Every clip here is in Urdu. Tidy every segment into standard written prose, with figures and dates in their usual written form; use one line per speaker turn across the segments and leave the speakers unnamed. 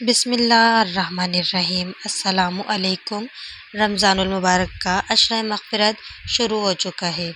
بسم اللہ الرحمن الرحیم۔ السلام علیکم۔ رمضان المبارک کا عشرہ مغفرت شروع ہو چکا ہے۔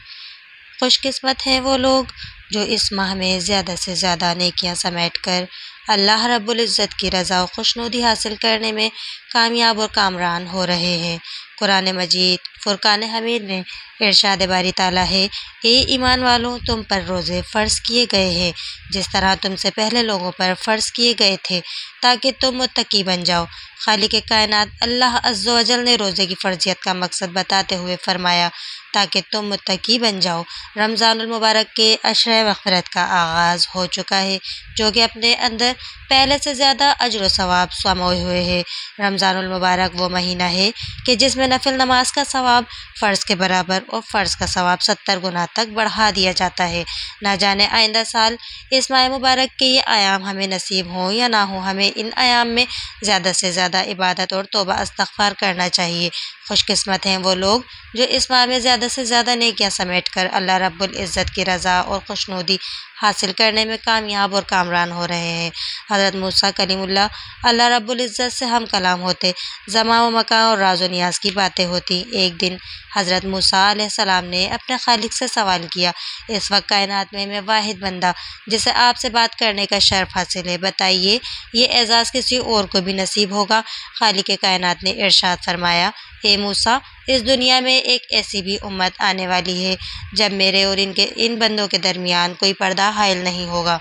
خوش قسمت ہیں وہ لوگ جو اس ماہ میں زیادہ سے زیادہ نیکیاں سمیٹ کر اللہ رب العزت کی رضا و خوشنودی حاصل کرنے میں کامیاب اور کامران ہو رہے ہیں۔ قرآن مجید فرقان حمید میں ارشاد باری تعالیٰ ہے، اے ایمان والوں، تم پر روزے فرض کیے گئے ہیں جس طرح تم سے پہلے لوگوں پر فرض کیے گئے تھے تاکہ تم متقی بن جاؤ۔ خالق کائنات اللہ عز و جل نے روزے کی فرضیت کا مقصد بتاتے ہوئے فرمایا تاکہ تم متقی بن جاؤ۔ رمضان المبارک کے عشرہ مغفرت کا آغاز ہو چکا ہے جو کہ اپنے اندر پہلے سے زیادہ اجر و ثواب سموئے ہوئے ہے۔ رمضان المبارک وہ مہینہ ہے کہ جس میں نفل نماز کا ثواب فرض کے برابر اور فرض کا ثواب 70 گنا تک بڑھا دیا جاتا ہے۔ نہ جانے آئندہ سال اس ماہ مبارک کے یہ ایام ہمیں نصیب ہوں یا نہ ہوں، ہمیں ان ایام میں زیادہ سے زیادہ عبادت اور توبہ استغفار کرنا چاہیے۔ خوش قسمت ہیں وہ لوگ جو اس ماہ میں زیادہ سے زیادہ نیکیاں سمیٹ کر اللہ رب العزت کی رضا اور خوشنودی حاصل کرنے میں کامیاب اور کامران ہو رہے ہیں۔ حضرت موسیٰ کلیم اللہ رب العزت سے ہم کلام ہوتے، زمان و مکان اور راز و نیاز کی باتیں ہوتی۔ ایک دن حضرت موسیٰ علیہ السلام نے اپنے خالق سے سوال کیا، اس وقت کائنات میں واحد بندہ جسے آپ سے بات کرنے کا شرف حاصل ہے، بتائیے یہ اعزاز کسی اور کو بھی نصیب ہوگا؟ خالق کائنات نے ارشاد فرمایا، اے موسیٰ، اس دنیا میں ایک ایسی بھی امت آنے والی ہے جب میرے اور ان بندوں کے درمیان کوئی پردہ حائل نہیں ہوگا۔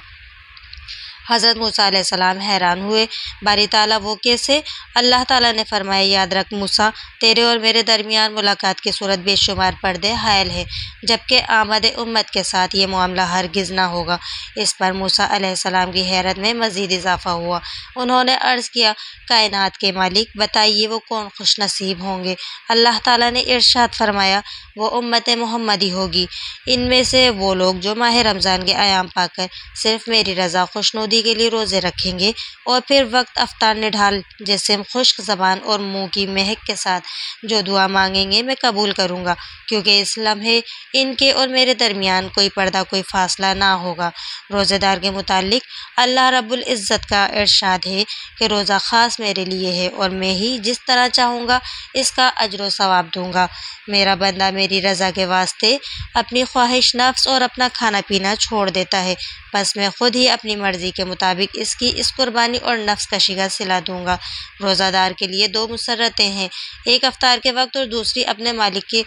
حضرت موسیٰ علیہ السلام حیران ہوئے، باری تعالیٰ وہ کیسے؟ اللہ تعالیٰ نے فرمایا، یاد رکھ موسیٰ، تیرے اور میرے درمیان ملاقات کی صورت بے شمار پردے حائل ہے، جبکہ آمد امت کے ساتھ یہ معاملہ ہرگز نہ ہوگا۔ اس پر موسیٰ علیہ السلام کی حیرت میں مزید اضافہ ہوا۔ انہوں نے عرض کیا، کائنات کے مالک، بتائیے وہ کون خوش نصیب ہوں گے؟ اللہ تعالیٰ نے ارشاد فرمایا، وہ امت محمدی ہوگی، ان میں سے وہ لوگ جو ماہ رمضان کے ایام پا کر صرف میری رضا خوشنودی کے لیے روزے رکھیں گے اور پھر وقت افطار نڈھال جسم، خشک زبان اور منہ کی مہک کے ساتھ جو دعا مانگیں گے میں قبول کروں گا، کیونکہ اس لمحے ان کے اور میرے درمیان کوئی پردہ، کوئی فاصلہ نہ ہوگا۔ روزے دار کے متعلق اللہ رب العزت کا ارشاد ہے کہ روزہ خاص میرے لیے ہے اور میں ہی جس طرح چاہوں گا اس کا اجر و ثواب دوں گا۔ میرا بندہ میری رضا کے واسطے اپنی خواہش نفس اور اپنا کھانا پینا چھوڑ دیتا ہے، بس میں خود ہی اپنی مرضی کے مطابق اس قربانی اور نفس کشی کا صلہ دوں گا۔ روزہ دار کے لیے دو مسرتیں ہیں، ایک افطار کے وقت اور دوسری اپنے مالک کی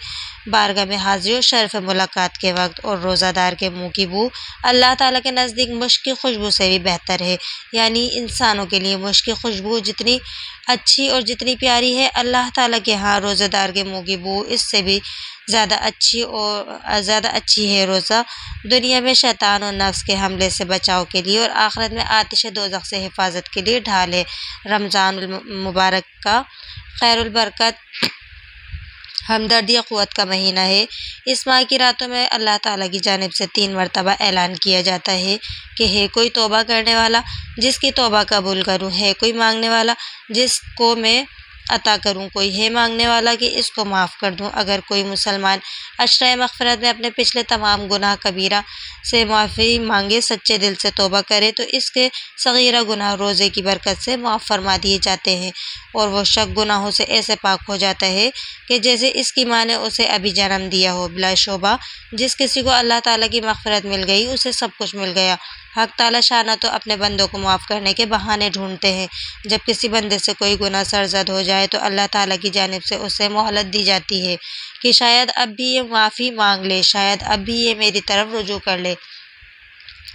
بارگاہ میں حاضری اور شرف ملاقات کے وقت۔ اور روزہ دار کے منہ کی بو اللہ تعالیٰ کے نزدیک مشک کی خوشبو سے بھی بہتر ہے، یعنی انسانوں کے لیے مشک کی خوشبو جتنی اچھی اور جتنی پیاری ہے، اللہ تعالیٰ کے ہاں روزہ دار کے منہ کی بو اس سے بھی زیادہ اچھی ہے۔ روزہ دنیا میں شیطان اور نفس کے حملے سے بچاؤ کے لیے اور آخرت میں آتش دوزخ سے حفاظت کے لیے ڈھال ہے۔ رمضان المبارک کا خیر البرکت، ہمدردی اور قوت کا مہینہ ہے۔ اس ماہ کی راتوں میں اللہ تعالیٰ کی جانب سے 3 مرتبہ اعلان کیا جاتا ہے کہ ہے کوئی توبہ کرنے والا جس کی توبہ قبول کروں، ہے کوئی مانگنے والا جس کو میں عطا کروں، کوئی ہے مانگنے والا کہ اس کو معاف کر دوں۔ اگر کوئی مسلمان عشرہ مغفرت میں اپنے پچھلے تمام گناہ کبیرہ سے معافی مانگے، سچے دل سے توبہ کرے تو اس کے صغیرہ گناہ روزے کی برکت سے معاف فرما دیے جاتے ہیں اور وہ شک گناہوں سے ایسے پاک ہو جاتا ہے کہ جیسے اس کی ماں نے اسے ابھی جنم دیا ہو۔ بلا شبہ جس کسی کو اللہ تعالیٰ کی مغفرت مل گئی اسے سب کچھ مل گیا۔ حق تعالیٰ شانہ تو اپنے بندوں کو معاف کرنے کے بہانے ڈھونڈتے ہیں۔ جب کسی بندے سے کوئی گناہ سرزد ہو جائے تو اللہ تعالیٰ کی جانب سے اسے مہلت دی جاتی ہے کہ شاید اب بھی یہ معافی مانگ لے، شاید اب بھی یہ میری طرف رجوع کر لے۔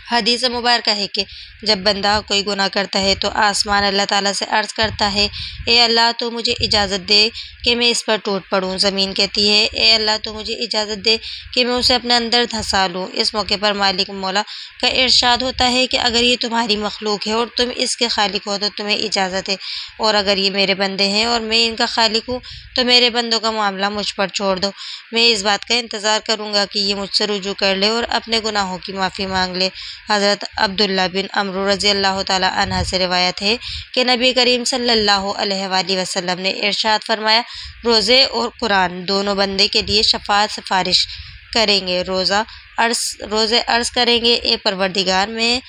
حدیث مبارکہ ہے کہ جب بندہ کوئی گناہ کرتا ہے تو آسمان اللہ تعالیٰ سے عرض کرتا ہے، اے اللہ تو مجھے اجازت دے کہ میں اس پر ٹوٹ پڑوں۔ زمین کہتی ہے، اے اللہ تو مجھے اجازت دے کہ میں اسے اپنے اندر دھسا لوں۔ اس موقع پر مالک مولا کا ارشاد ہوتا ہے کہ اگر یہ تمہاری مخلوق ہے اور تم اس کے خالق ہو تو تمہیں اجازت ہے، اور اگر یہ میرے بندے ہیں اور میں ان کا خالق ہوں تو میرے بندوں کا معاملہ مجھ پر چھوڑ دو۔ میں اس بات کا انتظار کروں گا کہ یہ مجھ سے رجوع کر لے اور اپنے گناہوں کی معافی مانگ لے۔ حضرت عبداللہ بن عمرو رضی اللہ تعالیٰ عنہ سے روایت ہے کہ نبی کریم صلی اللہ علیہ وآلہ وسلم نے ارشاد فرمایا، روزے اور قرآن دونوں بندے کے لیے شفاعت سفارش کریں گے۔ روزے عرض کریں گے، اے پروردگار، میں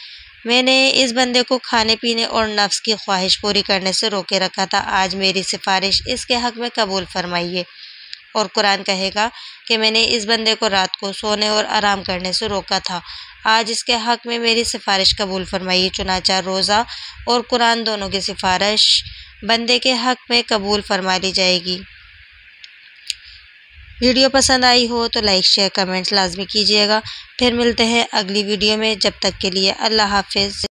میں نے اس بندے کو کھانے پینے اور نفس کی خواہش پوری کرنے سے روکے رکھا تھا، آج میری سفارش اس کے حق میں قبول فرمائیے۔ اور قرآن کہے گا کہ میں نے اس بندے کو رات کو سونے اور آرام کرنے سے روکا تھا، آج اس کے حق میں میری سفارش قبول فرمائیے۔ چنانچہ روزہ اور قرآن دونوں کی سفارش بندے کے حق میں قبول فرما لی جائے گی۔ ویڈیو پسند آئی ہو تو لائک شیئر کمنٹس لازمی کیجیے گا۔ پھر ملتے ہیں اگلی ویڈیو میں، جب تک کے لیے اللہ حافظ۔